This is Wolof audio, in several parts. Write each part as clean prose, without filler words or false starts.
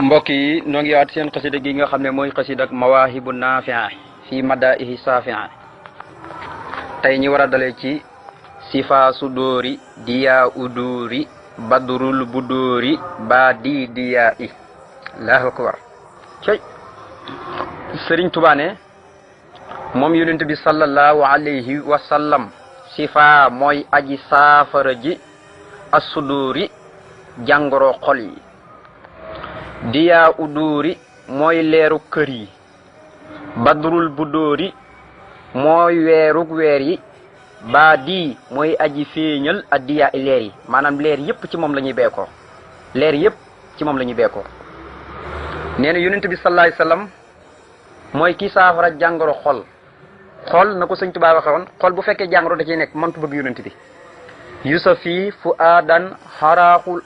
mbokk yi noo ngi waat seen xasida gi nga xam ne mooy xasida ak mawaahibu naafia fi madaihi safia tey ñi war a dalee ci sifa sudóori diya udóori badrul budóori ba di diya i allahu akbar cey Sëriñ Tuubaa ne moom yonent bi sallallahu alayhi wa sallam sifa mooy aji saafara ji asudóori jàngoro xol yi diyaa udóori mooy leeru kër yi badrul budóori mooy weerug weer yi baa di mooy aji feeñal a diyaa i leer yi maanaam leer yëpp ci moom la ñuy beekoo leer yëpp ci moom la ñuy beekoo nee na yonent bi sallallahu alayhi wasallam mooy kii saafara jàngoro xol na ko sëñ Tuubaa waxe woon xol bu fekkee jàngoro da ciy nekk mëntu bëgg yonent bi yusafi fu aadan xaraaxul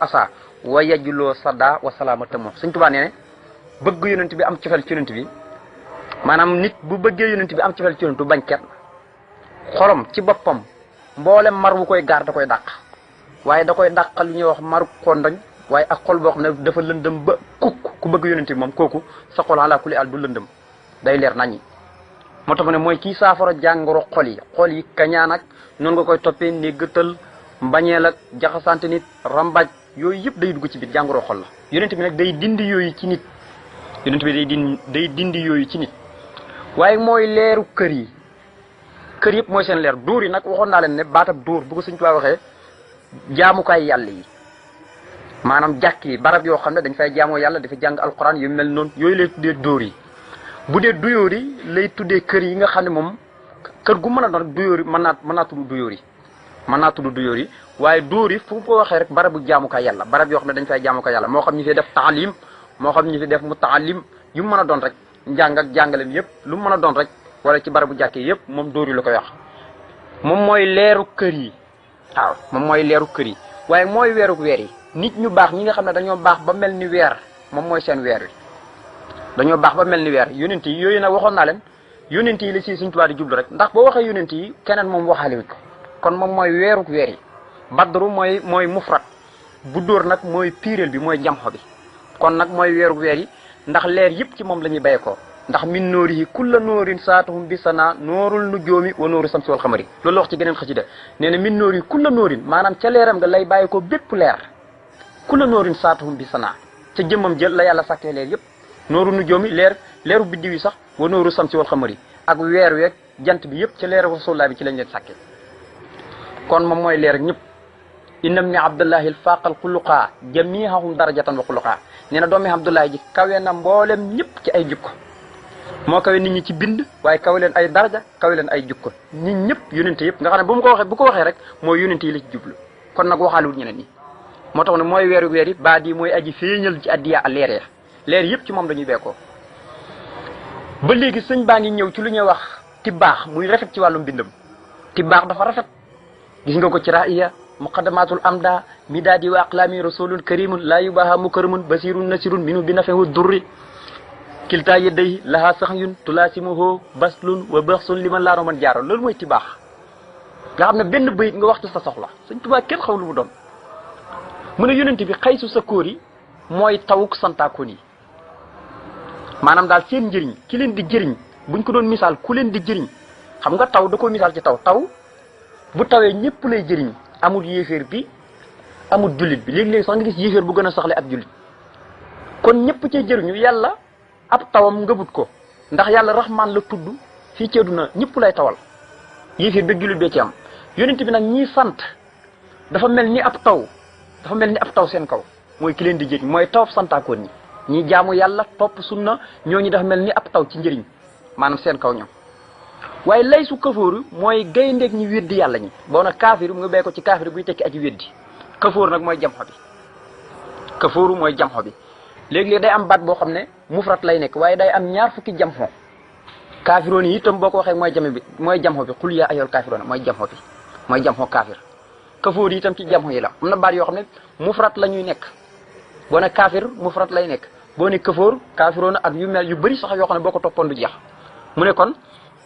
asa wa yajuloo sadda wa salaama tamo sëñ Tuubaa nee ne bëgg yonent bi am cofeel ci yonent bi maanaam nit bu bëggee yonent bi am cofeel ci yonent bi bañ kenn xolam ci boppam mboolem mar wu koy gaar da koy dàq waaye da koy dàqal lu ñuy wax maru kondoñ waaye ak xol boo xam ne dafa lëndëm ba ku bëgg yonent bi moom kooku sa xol ala kulli al du lëndëm day leer naññi moo tax ne mooy kii saafara jàngoro xol yi kañaan ak noonu nga koy toppee ne gëtal mbañeel ak jaxasante nit rambaj yooyu yëpp day dugg ci biir jàngoro xol la yonent bi nag day dindi yooyu ci nit yonent bi day dindi yooyu ci nit waaye mooy leeru kër yëpp mooy seen leer dóor yi nag waxoon naa leen ne baatab dóor bu ko Sëñ Tuubaa waxee jaamukaay yàlla yi maanaam jàkk yi barab yoo xam ne dañ fay jaamoo yàlla dafa jàng alquran yu mel noonu yooyu lay tuddee dóor yi bu dee duyóor yi lay tuddee kër yi nga xam ne moom kër gu mën a doon duyóor yi mën naa tudd duyóor yi waaye dóor yi fu ko waxee rek barabu jaamukaay yàlla barab yoo xam ne dañ fay jaamukaay yàlla moo xam ñi fi def taalim moo xam ñi fi def mutaalim yu mu mën a doon rek njàng ak jàngaleem yëpp lu mu mën a doon rek wala ci barabu jàkkee yëpp moom dóor yi la koy wax moom mooy leeru kër yi waaw moom mooy leeru kër yi waaye mooy weeru weer yi nit ñu baax ñi nga xam ne dañoo baax ba mel ni weer moom mooy seen weer wi dañoo baax ba mel ni weer yonent yi yooyu nag waxoon naa leen yonent yi la si Sëñ Tuubaa di jublu rek ndax boo waxee yonent yi keneen moom waxaale wu ko kon moom mooy weeru weer yi badru mooy mufrat bu dóor nag mooy piireel bi mooy jamxo bi kon nag mooy weeru weer yi ndax leer yëpp ci moom la ñuy béykoo ndax min nóorihi kulla nóorin saatuhum bi sana noorul nujoomi wa nooru samsi wal xamari loolu la wax ci geneen xasida nee na min nóorihi kulla nóorin maanaam ca leeram nga lay bàyyi ko bépp leer kulla nóorin saatuhum bi sana ca jëmmam jël la yàlla sàkkee leer yëpp nooru nujoomi leeru biddiw yi sax wa nooru samsi wal xamari ak weer weeg jant bi yëpp ca leeru rasulullah bi ci lañ leen sàkkee kon moom mooy leer ñëpp innam ni abdullahi l faqal xuluqaa jamihahum darajatan wa xuluqaa nee na doomi abdullahi ji kawe na mboolem ñëpp ci ay jukko moo kawe nit ñi ci bind waaye kawe leen ay daraja kawe leen ay jukko nit ñëpp yonente yëpp nga xam ne bu ko waxee rek mooy yonente yi la ci jublu kon nag waxaaluwut ñeneen ñi moo tax ne mooy weer yi baa di mooy aji feeñal ci addiya a leer ya leer yëpp ci moom dañuy beekoo ba léegi sëñ baa ngi ñëw ci lu ñuy wax tibbaax muy rafet ci wàllu mbindam tibbaax dafa rafet gis nga ko ci raaya muqaddamatul amda midaadi wa aqlaami rasulun karimun laa yubaha mukarimun basirun nasirun minu bi nafehu durri kilta yedday laha saxyun tulaasimuhu baslun wa baxsun liman laa roman jaaro loolu mooy tibaax nga xam ne benn bayit nga waxtu sa soxla Sëñ Tuubaa kenn xaw lu mu doon mu ne yonent bi xaysu sa kóor yi mooy tawuk santaakoon yi maanaam daal seen njëriñ ki leen di jëriñ buñ ko doon misaal ku leen di jëriñ xam nga taw da ko misaal ci taw bu tawee ñëpp lay jëriñ amul yéeféer bi amul jullit bi léegi-léegi sax nga gis yéeféer bu gën a saxle ab jullit kon ñëpp cee jëriñu yàlla ab tawam ngëbut ko ndax yàlla raxmaan la tudd fii ci àdduna ñëpp lay tawal yéeféer bi jullit bee ci am yonent bi nag ñii sant dafa mel ni ab taw seen kaw mooy ki leen di jëriñ mooy taw santaakoon ñi jaamu yàlla topp sunna ñooñu dafa mel ni ab taw ci njëriñ maanaam seen kaw ñoom waaye lay su kafóoru mooy gayndeeg ñi weddi yàlla ñi boo nag kaafir mu nga bey ko ci kaafir buy tekki aji weddi kafóor nag mooy jamxo bi kafóoru mooy jamxo bi léegi-léegi day am baat boo xam ne mufrat lay nekk waaye day am ñaar fukki jamxo kaafiroon yi itam boo ko waxee mooy jamxo bi xul yaa ayyuhal kaafiroona mooy jamxo kaafir kafóor yi itam ci jamxo yi la am na baat yoo xam ne mufrat la ñuy nekk boo ne kaafir mufrat lay nekk boo ne kafóor kaafiroona ak yu mel yu bëri sax yoo xam ne boo ko toppoon du jeex mu ne kon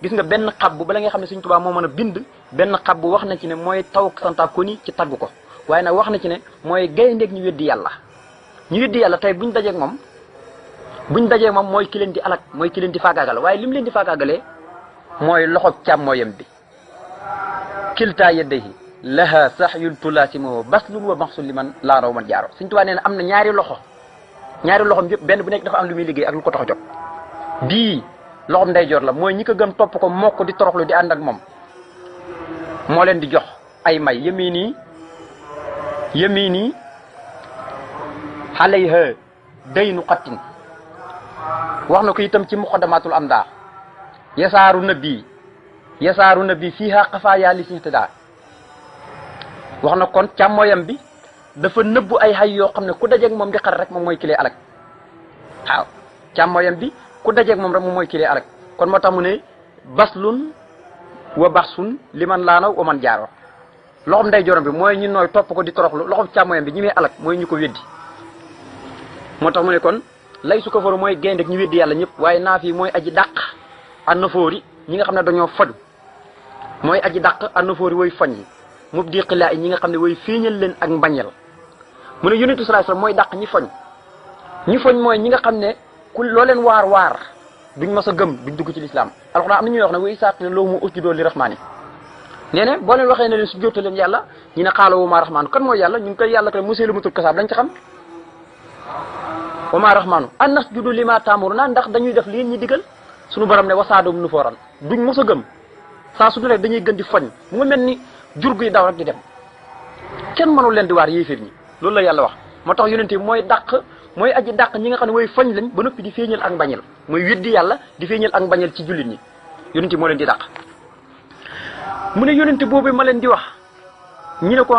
gis nga benn xab bu bala nga xam ne Sëñ Tuubaa moo mën a bind benn xab bu wax na ci ne mooy taw santaakoon yi ci tagg ko waaye nag wax na ci ne mooy gayndeeg ñu weddi yàlla ñu weddi yàlla tey buñ dajeeg moom mooy ki leen di alak mooy ki leen di faagaagal waaye lim leen di faagaagalee mooy loxob càmmooyam bi kiltaa yadayhi laha sahyun tulaasimuhu baslun wa maxsul liman laa raw man jaaro Sëñ Tuubaa nee na am na ñaari loxom yëpp benn bu nekk dafa am lu muy liggéey ak lu ko tax a jóg bii loxom ndeyjoor la mooy ñi ko gëm topp ko mokk di toroxlu di ànd ak moom moo leen di jox ay may yamini alayha daynu xattin wax na ko itam ci muqaddamatul amda yasaaru nabi fiiha xafaaya li sintida wax na kon càmmooyam bi dafa nëbbu ay xay yoo xam ne ku dajeeg moom di xar rek moom mooy kilee alak waaw càmmooyam bi ku dajeeg moom rek moom mooy kilee alak kon moo tax mu ne baslun wa baxsun liman laanaw wa man jaaro loxom nday jorom bi mooy ñu nooy topp ko di toroxlu loxom càmmooyam bi ñi muy alak mooy ñu ko weddi moo tax mu ne kon lay su ko faru mooy gaynde ñu weddi yàlla ñëpp waaye naaf yi mooy aji dàq annafoori ñi nga xam ne dañoo faju mooy aji dàq annafoori way fañ yi mub di xilaa yi ñi nga xam ne way féeñal leen ak mbañeel mu ne yonentu sallallahu alayhi wasallam mooy dàq ñi foñ mooy ñi nga xam ne ku loo leen waar duñ mas a gëm duñ dugg ci lislaam alxuraan am na ñuy wax ne wa isaaq ne loo mu usjudoo li rahmaani nee na boo leen waxee ne leen su jóote leen yàlla ñu ne xaala wa maa rahmaanu kan mooy yàlla ñu ngi koy yàlla koy musee lu mutul kasaab lañ ci xam wa maa rahmaanu an nasjudu li ma taamuruna ndax dañuy def lii ñi digal suñu borom ne wasaadum nu fooran duñ mos a gëm saa su ne dañuy gën di foñ mu nga mel ni jur guy daw rek di dem kenn mënul leen di waar yéefir ñi loolu la yàlla wax moo tax yonente bi mooy aji dàq ñi nga xam ne way foñ lañ ba noppi di feeñal ak mbañel mooy weddi yàlla di feeñal ak mbañel ci jullit ñi yonente moo leen di dàq mu ne yonente boobu ma leen di wax ñu ne ko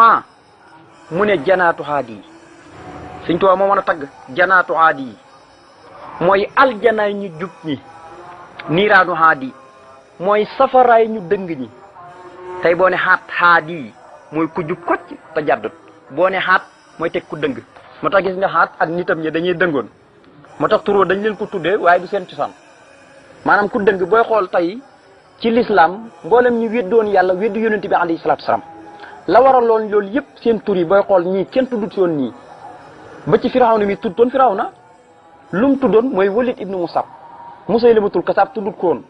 mu ne janaatu haadi yi Sëñ Tuubaa moo mën a tagg janaatu haadi yi mooy aljanaay ñu jub ñi niiraanu haadi mooy safaraay ñu dëng ñi tey boo ne xaat haadi mooy ku jub kocc te jàddut boo ne xaat mooy teg ku dëng moo tax gis nga xaat ak nitam ñi dañuy dëngoon moo tax turoo dañ leen ko tuddee waaye du seen cosaan maanaam ku dëng booy xool tey ci lislaam mboolem ñu weddoon yàlla weddu yonente bi alayhi salaatu wasalaam la waraloon loolu yëpp seen tur yi booy xool ñii kenn tuddut si woon nii ba ci firawna mi tuddoon firawna lu mu tuddoon mooy Walid ibnu Musab Musaylamatul Kasaab tuddut ko woon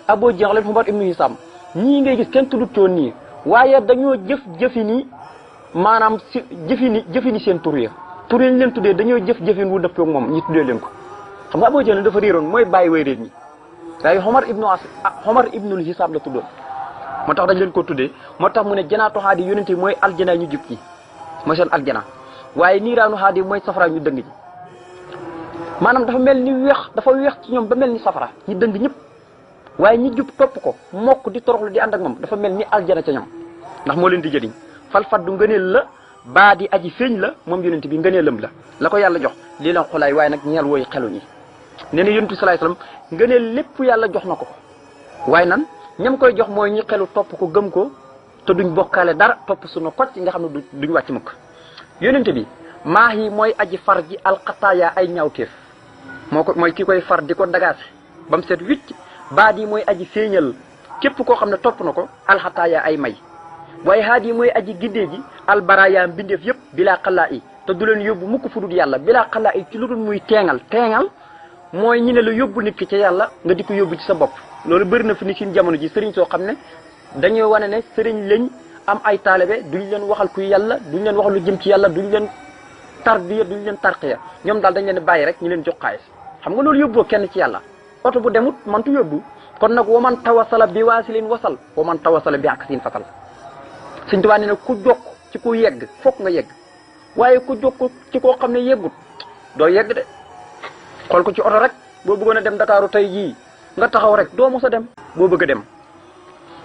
Abu Jahl Umar ibnu Hisam ñii ngay gis kenn tuddut ci woon nii waaye dañoo jëfini maanaam si jëfini seen tur ya tur yi ñu leen tuddee dañoo jëfin wu dëppoo ak moom ñi tuddee leen ko xam nga Abu Jahl dafa réeroon mooy bàyyi way réer ñi waaye Umar ibnul Hisam la tuddoon moo tax dañ leen ko tuddee moo tax mu ne janaatu haadi yonente mooy aljana ñu jub ñi mooy seen aljana waaye niiraanu haadi mooy safara ñu dëng ñi maanaam dafa mel ni dafa weex ci ñoom ba mel ni safara ñi dëng ñëpp waaye ñi jub topp ko mokk di toroxlu di ànd ak moom dafa mel ni aljana ca ñoom ndax moo leen di jëriñ fal faddu ngëneel la baa di aji feeñ la moom yonent bi ngëneelam la ko yàlla jox lii la xulaay waaye nag ñeel wooy xelu ñi nee na yonent bi salaay salaam ngëneel lépp yàlla jox na ko waaye nan ñam koy jox mooy ñi xelu topp ko gëm ko te duñ bokkaale dara topp suñu kocc nga xam ne duñ wàcc mukk yonent bi maax yi mooy aji far ji alxataaya ay ñaawteef mooy ki koy far di ko dagaase ba mu seet wicc baat yi mooy aji feeñal képp koo xam ne topp na ko alxataaya ay may waaye haat yi mooy aji giddee ji albaraaya mbindeef yëpp bilaa xalaa yi te du leen yóbbu mukk fu dul yàlla bilaa xalaa yi ci lu dul muy teengal mooy ñi ne la yóbbu nit ki ca yàlla nga di ko yóbbu ci sa bopp loolu bëri na fi ni ci jamono ji sëriñ soo xam ne dañuy wane ne sëriñ lañ am ay taalibe duñ leen waxal kuy yàlla duñ leen waxal lu jëm ci yàlla duñ leen tarbiya duñ leen tarqiya ñoom daal dañ leen bàyyi rek ñu leen jox xaalis xam nga loolu yóbboo kenn ci yàlla oto bu demut mantu yóbbu kon nag waman tawasala bi waasilin wasal waman tawasala bi akasin fasal Sëñ Tuubaa nee na ku jokk ci ku yegg fokk nga yegg waaye ku jokk ci koo xam ne yeggut doo yegg de xool ko ci oto rek boo bëggoon a dem Dakaaru tey jii nga taxaw rek doo mos a dem boo bëgg a dem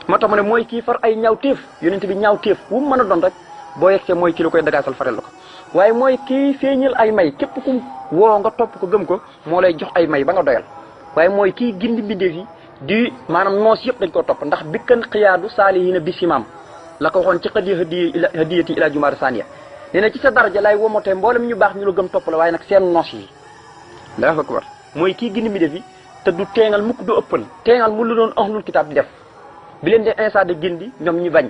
moo tax mu ne mooy kii far ay ñaawteef yonent bi ñaawteef wu mu mën a doon rek boo yegsee mooy kii la koy dagaasal farel la ko waaye mooy kii feeñal ay may képp ku woo nga topp ko gëm ko moo lay jox ay may ba nga doyal waaye mooy kii gindi mbindeef yi di maanaam noos yëpp dañ koo topp ndax bikkan xiyaadu saalihiina bi simaam la ko waxoon ci xëdi hadiyati ila jumaar saniya nee na ci sa daraja lay womotee mboolem ñu baax ñu la gëm topp la waaye nag seen noos yi Allahu akbar mooy kii gindi mbindeef yi te du teengal mukk du ëppal teengal mu lu doon ahlul kitaab di def bi leen de insa de gindi ñoom ñu bañ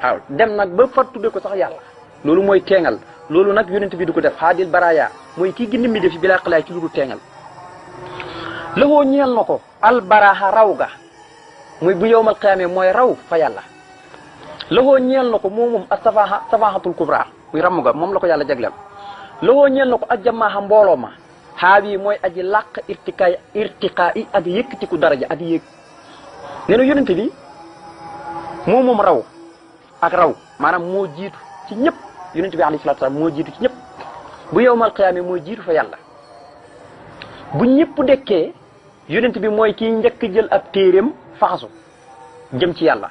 waaw dem nag ba far tudde ko sax yàlla loolu mooy teengal loolu nag yonent bi du ko def haadil baraya mooy kii gindi mi def bi laa xalaay ci lu dul teengal lëxoo ñeel na ko albaraha raw ga muy bu yowmal qiyaama mooy raw fa yàlla lëxoo ñeel na ko moom ak safahatul kubra muy ramm ga moom la ko yàlla jagleel lëxoo ñeel na ko ak jamaaxa mbooloo ma xaabi mooy aji làq irtiqaa yi ak yëkkatiku daraja ak yéeg nee na yonent bi moom raw ak raw maanaam moo jiitu ci ñëpp yonent bi alayhi salaatu salaam moo jiitu ci ñëpp bu yowmal qiyaama mooy jiitu fa yàlla bu ñëpp dekkee yonent bi mooy kii njëkk jël ab téeréem faxasu jëm ci yàlla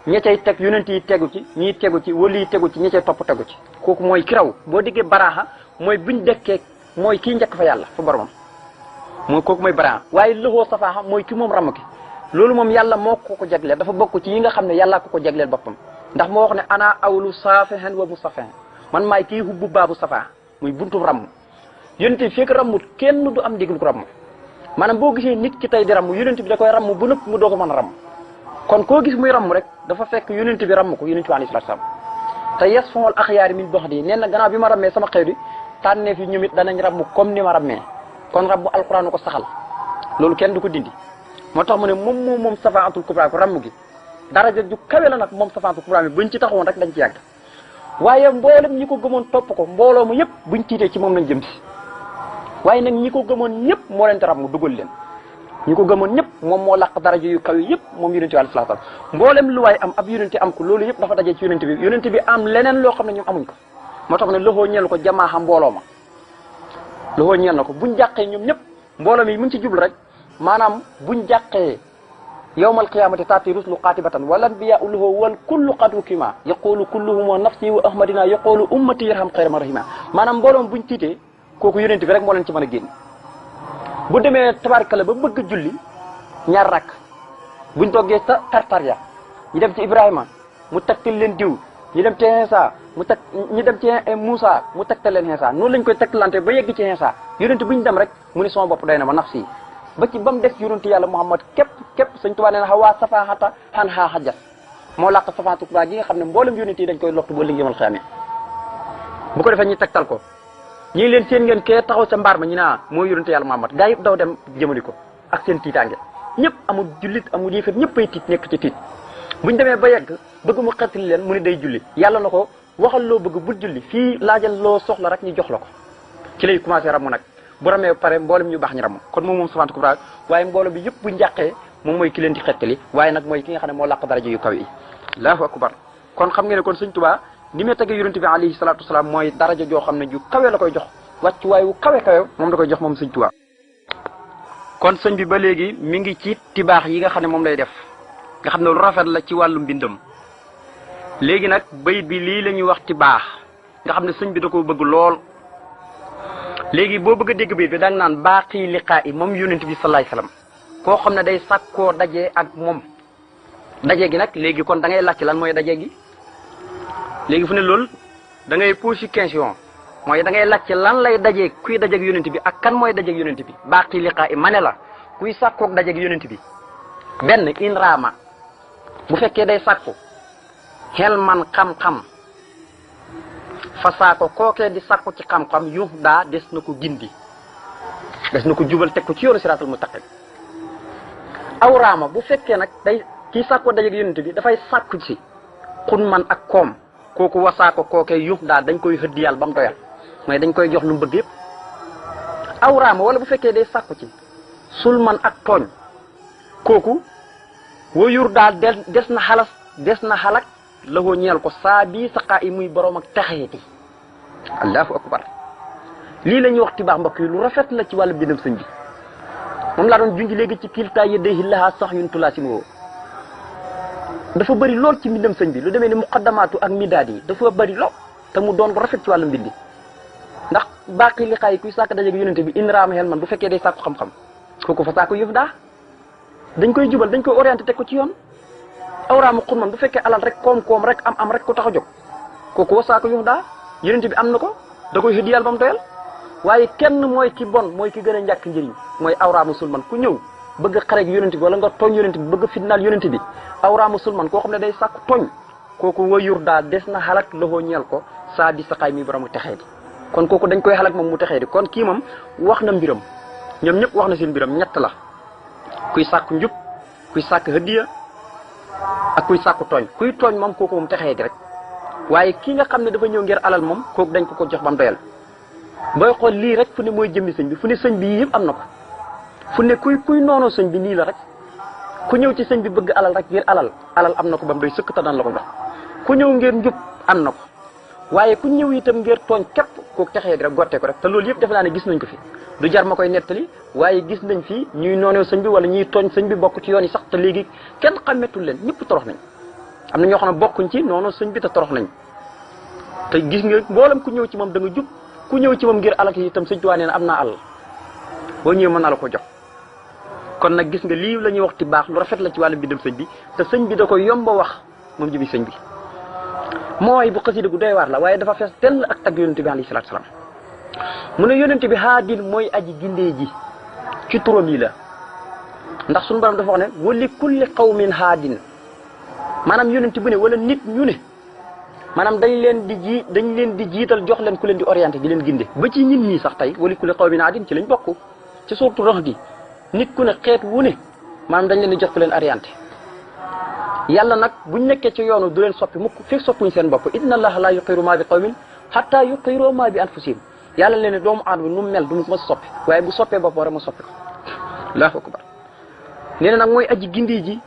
ña cay teg yonent yi tegu ci ñii tegu ci wali yi tegu ci ña cay topp tegu ci kooku mooy ki raw boo diggee baraaxa mooy buñ dekkee mooy kii njëkk fa yàlla fa boromam mooy kooku mooy baraaxa waaye lëxoo safaaxa mooy ki moom ramm ki loolu moom yàlla moo ko jagleel dafa bokk ci yi nga xam ne yàllaa ko jagleel boppam ndax moo wax ne ana awlu saafihin wa musafihin man maay kii hubbu baabu safaa muy buntu ramm yonent bi fekk rammut kenn du am diglu ko ramm maanaam boo gisee nit ki tey di ramm yonent bi da koy ramm bu nëpp mu doo ko mën a ramm kon koo gis muy ramm rek dafa fekk yonent bi ramm ko yonent bi alayhi salaatu salaam te yes fongal axyaari min box di nee na gannaaw bi ma rammee sama xew di tànneef yi ñoom it danañ ramm comme ni ma rammee kon rabbu alquran ko saxal loolu kenn du ko dindi moo tax mu ne moom safaatul kubra ko ramm gi daraja ju kawe la nag moom safaatul kubra mi buñ ci taxawoon rek dañ ci yàgg waaye mboolem ñi ko gëmoon topp ko mbooloo mu yëpp buñ tiitee ci moom lañ jëm si waaye nag ñi ko gëmoon ñëpp moo leen te ramm dugal leen ñi ko gëmoon ñëpp moom moo laq daraja yu kawe yëpp moom yonent bi alayhi salaatu salaam mboolem lu waay am ab yonent am ko loolu yëpp dafa dajee ci yonent bi am leneen loo xam ne ñoom amuñ ko moo tax ne loxoo ñeel ko jamaaxa mbooloo ma loxoo ñeel na ko buñ jàqee ñoom ñëpp mbooloo mi muñ ci jublu rek maanaam buñ jàqee yawmal qiyaamati taati ruslu qaatibatan wal anbiyaa'u lahu wal kullu qad ukima yaqulu kulluhum nafsi wa ahmadina yaqulu ummati yarham xayra ma rahima maanaam mbooloo buñ tiitee kooku yonent bi rek moo leen ci mën a génn bu demee tabaarkalla ba bëgg julli ñaar rakk buñ toggee sa tartar ya ñu dem ci Ibrahima mu tegtal leen diw ñu dem ci Insa ñu dem ci Moussa mu tegtal leen Insa noonu lañ koy tegtalante ba yegg ci Insa yonent buñ dem rek mu ne sama bopp doy na ma nafsi ba ci ba mu des yonent yàlla Muhammad képp Sëñ Tuubaa nee na xawaa safaxata xan xaa xajas moo làq safaatu kubra gi nga xam ne mboolem yonent yi dañ koy lottu ba léegi yamal xiyaame bu ko defee ñu tegtal ko ñi ngi leen seen ngeen kee taxaw sa mbaar ma ñu naa mooy yonent yàlla Muhammad gaa yëpp daw dem jëmali ko ak seen tiitaange ñëpp amul jullit amul yéefar ñëpp ay tiit nekk ci tiit buñ demee ba yegg bëgg mu xettali leen mu ne day julli yàlla na ko waxal loo bëgg bul julli fii laajal loo soxla rek ñu jox la ko ci lay commencé ramu nag bu ramee pare mboolem ñu baax ñu ramu kon moom safaatu kubra waaye mboolem bi yëpp bu njàqee moom mooy ki leen di xettali waaye nag mooy ki nga xam ne moo làq daraja yu kaw yi allahu akbar kon xam ngeen ne kon Sëñ Tuubaa ni muy tege yonent bi alayhi salaatu wasalaam mooy daraja joo xam ne ju kawe la koy jox wàccuwaay wu kawe moom da koy jox moom Sëñ Tuubaa kon sëñ bi ba léegi mi ngi ci tibaax yi nga xam ne moom lay def nga xam ne lu rafet la ci wàllu mbindam léegi nag bayit bi lii la ñuy wax tibaax nga xam ne sëñ bi da koo bëgg lool léegi boo bëgg a dégg bayit bi da nga naan baaqi liqaa yi moom yonent bi salaay salaam koo xam ne day sàkkoo dajee ak moom daje gi nag léegi kon da ngay laajte lan mooy daje gi léegi fu ne loolu da ngay posé question mooy da ngay laajte lan lay dajeeg kuy dajeeg yonent bi ak kan mooy dajeeg yonent bi baaqi liqaa ma ne la kuy sàkkoog dajeeg yonent bi benn in raama bu fekkee day sàkku xel man xam-xam fa saako kookee di sàkku ci xam-xam yu daa des na ko gindi des na ko jubal teg ko ci yoonu siraatul mustaqim aw raama bu fekkee nag day kii sàkko dajeeg yonent bi dafay sàkku ci xun man ak koom kooku wasaako kookee yu daa dañ koy xëddi yàlla ba mu doyal mooy dañ koy jox lu mu bëgg yëpp aw raama wala bu fekkee day sàkku ci sul man ak tooñ kooku wayur daal des na xalak la ko ñeel ko saa bii saqaa yi muy borom ak texeeti allahu akbar lii la ñuy wax tibaax mbokk yi lu rafet la ci wàllu bindam sëñ bi moom laa doon junj léegi ci kiltaa yëdday lahaa sax yun tulaa si moo dafa bëri lool ci mbindam sëñ bi lu demee ni muqaddamaatu ak midaad yi dafa bëri lool te mu doon ko rafet ci wàllu mbindi ndax baaqi li xaay kuy sàkk dajeeg yonente bi in raama xel man bu fekkee day sàkku xam-xam kooku fa saako yëf daa dañ koy jubal dañ koy orienté teg ko ci yoon awraamu xurman bu fekkee alal rek koom-koom rek am rek ko tax a jóg kooku wasaako yëf daa yonente bi am na ko da koy hëddi yàlla ba mu doyal waaye kenn mooy ki bon mooy ki gën a ñàkk njëriñ mooy awraamu sulman ku ñëw bëgg xareeg yonente bi wala nga tooñ yonente bi bëgg fitnaal yonente bi awraamu sulman koo xam ne day sàkku tooñ kooku wayur daal des na xalak loxoo ñeel ko saa di saqaay mi borom texee di kon kooku dañ koy xalak moom mu texee di kon kii moom wax na mbiram ñoom ñëpp wax na seen mbiram ñett la kuy sàkku njub kuy sàkk hëddiya ak kuy sàkku tooñ kuy tooñ moom kooku moom texee di rek waaye kii nga xam ne dafa ñëw ngir alal moom kooku dañ ko jox ba mu doyal booy xool lii rek fu ne mooy jëmmi sëñ bi fu ne sëñ bi yii yëpp am na ko fu ne kuy noonoo sëñ bi nii la rek ku ñëw ci sëñ bi bëgg alal rek ngir alal am na ko ba mu doy sëkk te daan la ko jox ku ñëw ngir njub am na ko waaye ku ñëw itam ngir tooñ képp kooku texee di rek gotte ko rek te loolu yëpp defe naa ne gis nañ ko fi du jar ma koy nettali waaye gis nañ fi ñuy noonoo sëñ bi wala ñuy tooñ sëñ bi bokk ci yoon yi sax te léegi kenn xàmmeetul leen ñëpp torox nañ am na ñoo xam ne bokkuñ ci noonu sëñ bi te torox nañ te gis nga mboolem ku ñëw ci moom da nga jub ku ñëw ci moom ngir alal yi itam sëñ Tuubaa nee na am naa àll boo ñëwee mën naa la ko jox kon nag gis nga lii la ñuy wax ti baax lu rafet la ci wàllu mbindam sëñ bi te sëñ bi da ko yomba wax moom jëmi sëñ bi mooy bu xasida gu doy waar la waaye dafa fees tell ak tagg yonente bi alayhi salaatu salaam mu ne yonente bi haadin mooy aji gindee ji ci turam yi la ndax suñu borom dafa wax ne wali kulli qawmin haadin maanaam yonente bu ne wala nit ñu ne maanaam dañ leen di jiital jox leen ku leen di orienté di leen ginde ba ci ñin ñii sax tey wali kulli qawmin haadin ci lañ bokk ci suurtu Rax di nit ku ne xeet wu ne maanaam dañ leen di jox ku leen orienté yàlla nag buñ nekkee ci yoonu du leen soppi mukk fekk soppuñ seen bopp inna allaha la yuqiru ma bi qawmin hatta yuqiru ma bi anfusihim yàlla leen ne doomu aadama nu mu mel du ma soppi waaye bu soppee boppam rek ma soppi ko allahu akbar nee na nag mooy aji gindi ji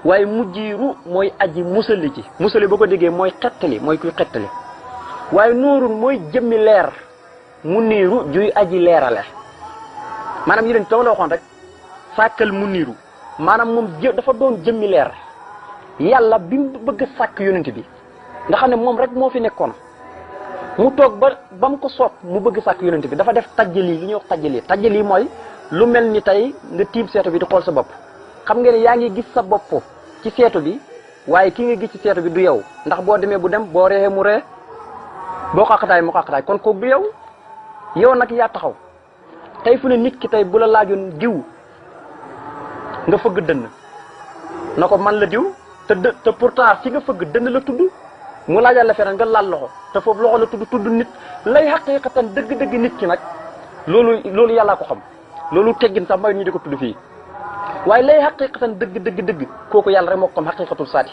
waaye mujjiiru mooy aji musali ji musali boo ko déggee mooy xettali mooy kuy xettali waaye nuurun mooy jëmmi leer mu niiru juy aji leerale maanaam yi leen dama la waxoon rek sàkkal mu niiru maanaam moom dafa doon jëmmi leer yàlla bi mu bëgg a sàkk yonent bi nga xam ne moom rek moo fi nekkoon mu toog ba mu ko soob mu bëgg sàkk yonent bi dafa def tajjali li ñuy wax tajjali mooy lu mel ni tey nga tiim seetu bi di xool sa bopp xam nga ne yaa ngi gis sa bopp ci seetu bi waaye ki nga gis ci seetu bi du yow ndax boo demee bu dem boo reexee mu ree boo xaqataay mu xaqataay kon kooku du yow nag yaa taxaw tey fu ne nit ki tey bu la laajoon diw nga fëgg dënn na ko man la diw te pourtant fi nga fëgg dënn la tudd mu laajal la feneen nga laal loxo te foofu loxo la tudd nit lay xaqiiqatan dëgg-dëgg nit ki nag loolu yàllaa ko xam loolu teggin sax may ñu di ko tudd fii waaye lay xaqiiqatan dëgg kooku yàlla rek moo ko xam xaqiiqatul saati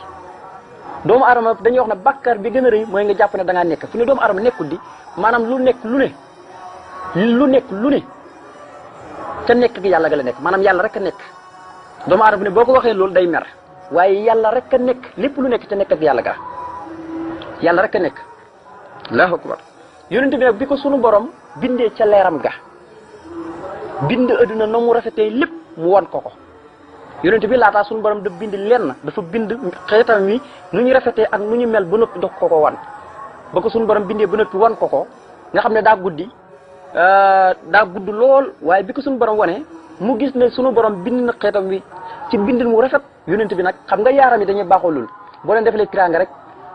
doomu aadama dañuy wax ne bàkkaar bi gën a rëy mooy nga jàpp ne da ngaa nekk fi ne doomu aadama nekkul di maanaam lu nekk lu ne ca nekk gi yàlla ga la nekk maanaam yàlla rek a nekk doomu aadama ne boo ko waxee loolu day mer waaye yàlla rek a nekk lépp lu nekk ca nekk ak yàlla ga yàlla rek a nekk allahu akbar yonent bi nag bi ko sunu borom bindee ca leeram ga bind adduna na mu rafetee lépp mu wan ko yonent bi laataa sunu borom da bind lenn dafa bind xeetam wi nu ñu rafetee ak nu ñu mel ba noppi dox ko wan ba ko sunu borom bindee ba noppi wan ko nga xam ne daa gudd lool waaye bi ko sunu borom wane mu gis ne sunu borom bind na xeetam wi ci bindin mu rafet yonent bi nag xam nga yaaram yi dañuy baaxoo lool boo leen defalee tiraanga rek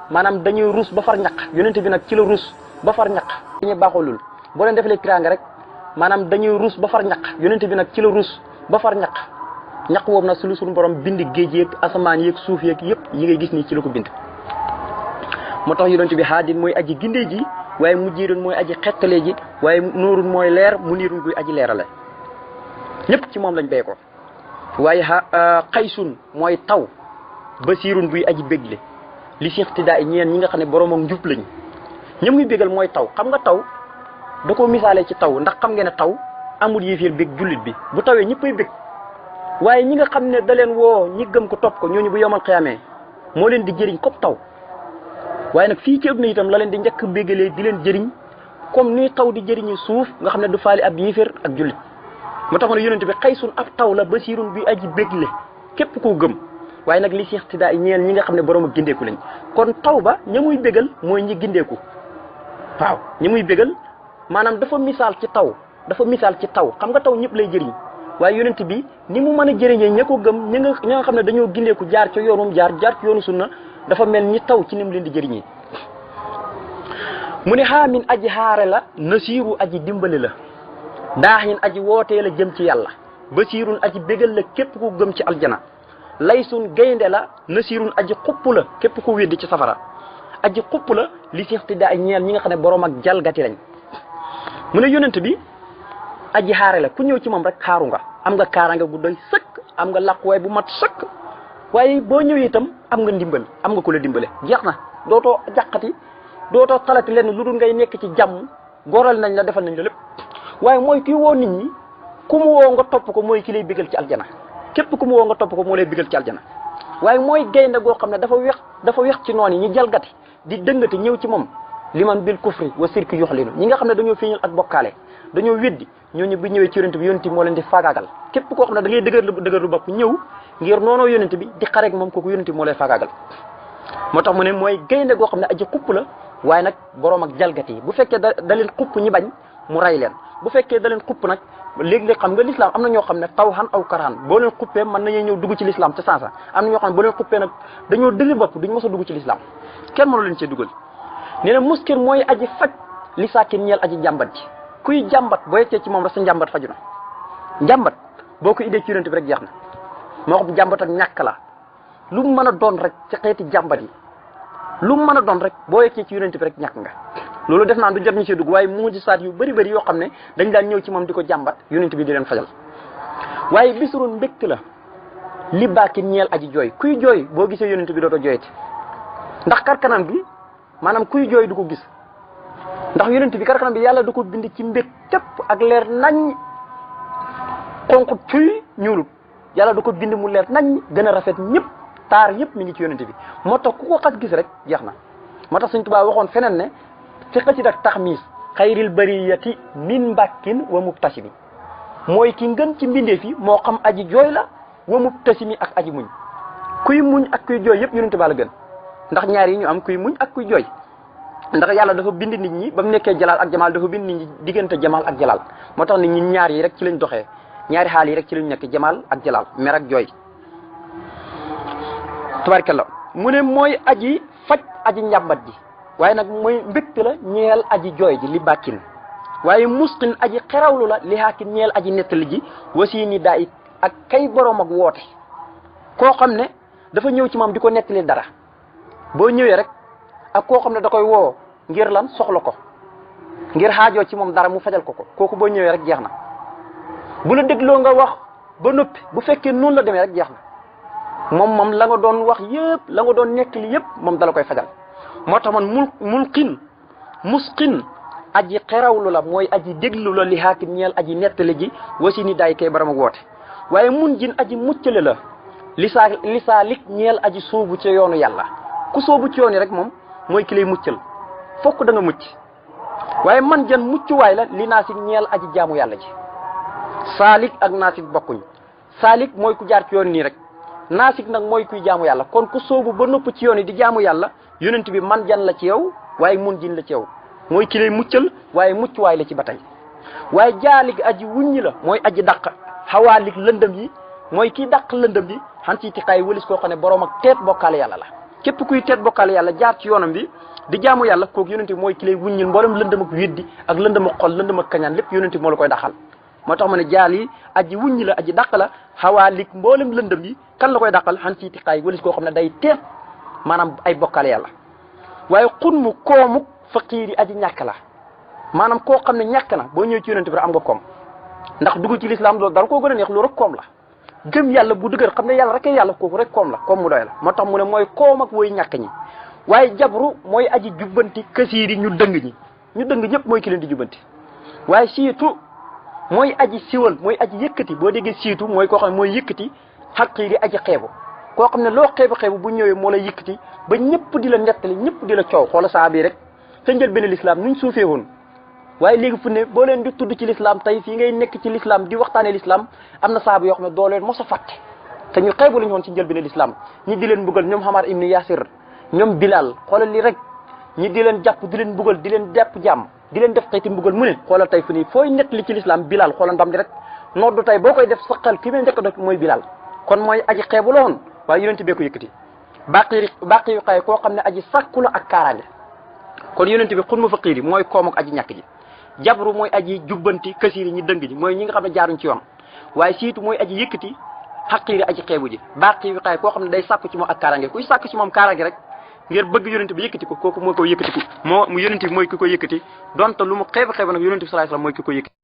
maanaam dañuy ruus ba far ñaq yonent bi nag ci la ruus ba far ñaq dañuy baaxoo lool boo leen defalee tiraanga rek maanaam dañuy ruus ba far ñaq yonent bi nag ci la ruus ba far ñaq ñaq woowu nag su suñu borom bind géej yeeg asamaan yeeg suuf yeeg yëpp yi ngay gis nii ci la ko bind moo tax yonent bi haadin mooy aji gindee ji waaye mujjiirun mooy aji xettalee ji waaye nuurun mooy leer mu niirun guy aji leerale ñëpp ci moom lañ béy ko waaye xaysun mooy taw basiirun buy aji bégle li si ixtidaa yi ñeen ñi nga xam ne borom ak njub lañ ñëm ngi bégal mooy taw xam nga taw da koo misaale ci taw ndax xam ngeen ne taw amul yéeféer bég jullit bi bu tawee ñëppay bég waaye ñi nga xam ne da leen woo ñi gëm ko topp ko ñooñu bu yomal xiyaamee moo leen di jëriñ comme taw waaye nag fii ci àdduna itam la leen di njëkk bégalee di leen jëriñ comme ni taw di jëriñu suuf nga xam ne du faali ab yéeféer ak jullit moo tax ne yonent bi xaysun ab taw la basiirun bi aji bégle képp koo gëm waaye nag li si ixtidaa ñeel ñi nga xam ne borom ak gindeeku lañ kon taw ba ña muy bégal mooy ñi gindeeku waaw ñi muy bégal maanaam dafa misaal ci taw xam nga taw ñëpp lay jëriñ waaye yonent bi ni mu mën a jëriñee ña ko gëm ña nga xam ne dañoo gindeeku jaar ca yoonum jaar ci yoonu sunna dafa mel ni taw ci ni mu leen di jëriñee mu ne xaamin aji xaare la nasiiru aji dimbali la daaxin aji wootee la jëm ci yàlla basiirun aji bégal la képp ku gëm ci aljana laysun gaynde la nasirun aji xupp la képp ku weddi ci safara aji xupp la li si ixtidaa ay ñeel ñi nga xam ne borom ak jalgati lañ mu ne yonent bi aji xaare la ku ñëw ci moom rek xaaru nga am nga kaaraanga gu doy sëkk am nga làquwaay bu mat sëkk waaye boo ñëwee itam am nga ndimbal am nga ku la dimbale jeex na dootoo jàqati dootoo talati lenn lu dul ngay nekk ci jàmm góoral nañ la defal nañ la lépp waaye mooy kii woo nit ñi ku mu woo nga topp ko mooy ki lay bégal ci aljana képp ku mu woo nga topp ko moo lay bégal ci aljana waaye mooy gaynde goo xam ne dafa wex ci noon yi ñu jalgati di dëngati ñëw ci moom liman bil kufri wa sirki yuxlinu ñi nga xam ne dañoo feeñal ak bokkaale dañoo weddi ñooñu bu ñëwee ci yonent bi yonent bi moo leen di faagaagal képp koo xam ne da ngay dëgër lu bopp ñëw ngir noonoo yonent bi di xareek moom kooku yonent bi moo lay faagaagal moo tax mu ne mooy gaynde goo xam ne aji xupp la waaye nag boroom ak jalgati yi bu fekkee da leen xupp ñi bañ mu ray leen bu fekkee da leen xupp nag léeg-léeg xam nga l'islam am na ñoo xam ne tawhan aw karhan boo leen xuppee mën nañu ñëw dugg ci l'islam ca sansa am na ñoo xam ne boo leen xuppee nag dañoo dëgër bopp duñ mos a dugg ci l'islam kenn mënu leen cee dugal nee na muskir mooy aji faj li saakin ñeel aji jàmbat ji kuy jàmbat boo yeggee ci moom rek sa njàmbat faju na njàmbat boo ko idée ci yonent bi rek jeex na moo xam jàmbat ak ñàkk la lu mu mën a doon rek ci xeeti jàmbat yi lu mu mën a doon rek boo yeggee ci yonent bi rek ñàkk nga loolu def naa du jot ñu ci dugg waaye mujisaat yu bëri yoo xam ne dañ daan ñëw ci moom di ko jàmbat yonent bi di leen fajal waaye bisroon mbégte la li baakin ñeel aji jooy kuy jooy boo gisee yonent bi dootoo jooyati ndax karkanam bi maanaam kuy jooy du ko gis ndax yonent bi karkanam bi yàlla du ko bind ci mbég tépp ak leer nañ xonq tuy ñuulut yàlla du ko bind mu leer nañ gën a rafet ñëpp taar yëpp mi ngi ci yonent bi moo tax ku ko xas gis rek jeex na moo tax Sëñ Tuubaa waxoon feneen ne ci xëcc ak taxmiis xayril bariyati min mbàkkin wa mubtasimi mooy ki ngën ci mbindeef yi moo xam aji jooy la wa mubtasimi ak aji muñ kuy muñ ak kuy jooy yëpp yonent baa la gën ndax ñaar yi ñu am kuy muñ ak kuy jooy ndax yàlla dafa bind nit ñi ba mu nekkee jalaal ak jamaal dafa bind nit ñi diggante jamaal ak jalaal moo tax nit ñi ñaar yi rek ci lañ doxee ñaari xaal yi rek ci lañ nekk jamaal ak jalaal mer ak jooy tabaarkalla mu ne mooy aji faj aji njàmbat ji waaye nag mooy mbégte la ñeel aji jooy ji li bàkkin waaye musqin aji xerawlu la li haakin ñeel aji nettali ji wasiini daa it ak kay boroom ak woote koo xam ne dafa ñëw ci moom di ko nettali dara boo ñëwee rek ak koo xam ne da koy woo ngir lan soxla ko ngir xaajoo ci moom dara mu fajal ko kooku boo ñëwee rek jeex na bu la dégloo nga wax ba noppi bu fekkee noonu la demee rek jeex na moom la nga doon wax yëpp la nga doon nettali yëpp moom dala koy fajal moo tax man musqin aji xerawlu la mooy aji déglu la li haakin ñeel aji nettali ji wasi ni daay kay baram ak woote waaye mun jin aji muccale la lisaa lik ñeel aji soobu ci yoonu yàlla ku soobu ci yoon yi rek moom mooy ki lay muccal fokk da nga mucc waaye man jan muccuwaay la li naasik ñeel aji jaamu yàlla ji saalik ak naasik bokkuñ saalik mooy ku jaar ci yoon nii rek naasik nag mooy kuy jaamu yàlla kon ku soobu ba nopp ci yoon yi di jaamu yàlla yonent bi man jan la ci yow waaye mun jin la ci yow mooy ki lay muccal waaye muccuwaay la ci ba tey waaye jaalig aji wuññi la mooy aji dàq xawaalik lëndëm yi mooy kii dàq lëndëm yi xan ci tixaay wëlis koo xam ne borom ak teet bokkaale yàlla la képp kuy teet bokkaale yàlla jaar ci yoonam bi di jaamu yàlla kooku yonent bi mooy ki lay wuññil mboolem lëndëm ak weddi ak lëndëm ak xol lëndëm ak kañaan lépp yonent bi moo la koy dàqal moo tax ma ne jaal yi aji wuññi la aji dàq la xawaalik mboolem lëndëm yi kan la koy dàqal xan ci tixaay wëlis koo xam ne day teet maanaam ay bokkaale yàlla waaye xun mu koomuk faqiir yi aji ñàkk la maanaam koo xam ne ñàkk na boo ñëwee ci yonent bi am nga koom ndax dugg ci lislaam loolu dara koo gën a neex lu rek koom la gëm yàlla bu dëgër xam ne yàlla rek yàlla kooku rek koom la koom mu doy la moo tax mu ne mooy koom ak woy ñàkk ñi waaye jabru mooy aji jubbanti kasiir yi ñu dëng ñëpp mooy ki leen di jubbanti waaye siitu mooy aji siwal mooy aji yëkkati boo déggee siitu mooy koo xam ne mooy yëkkati xaqiir yi aji xeebu koo xam ne loo xeebu bu ñëwee moo la yëkkati ba ñëpp di la nettali ñëpp di la coow xoola saa bi rek te njël benn lislaam nuñ suufee woon waaye léegi fu ne boo leen di tudd ci lislaam tey fii ngay nekk ci lislaam di waxtaanee lislaam am na saaba yoo xam ne doo leen mos a fàtte te ñu xeebu lañu woon ci njël benn lislaam ñi di leen buggal ñoom Hamar ibn Yasir ñoom Bilal xoolal li rek ñi di leen jàpp di leen buggal di leen jàpp jàmm di leen def xëyti mbugal mu ne xoolal tey fu nii fooy nettali ci lislaam Bilal xoolal ndam di rek noddu tey boo koy def sa xel ki may njëkk def mooy Bilal kon mooy aji xeebu la woon waaye yonent bee ko yëkkati bàqi yu xëy koo xam ne aji sàkku la ak kaaraange kon yonent bi xun ma faqiir yi mooy koom ak aji ñàkk ji jabru mooy aji jubbanti kasiir yi ñi dëng ji mooy ñi nga xam ne jaaruñ ci yoon waaye siitu mooy aji yëkkati xaqiiri aji xeebu ji baqi wi xaay koo xam ne day sàkku ci moom ak kaaraange kuy sàkku ci moom kaaraange rek ngir bëgg yonent bi yëkkati ko kooku moo ko yëkkati ko moo yonent bi mooy ki ko yëkkati donte lu mu xeeb nag yonent bi sallallahu alayhi wasallam mooy ki ko yëkkati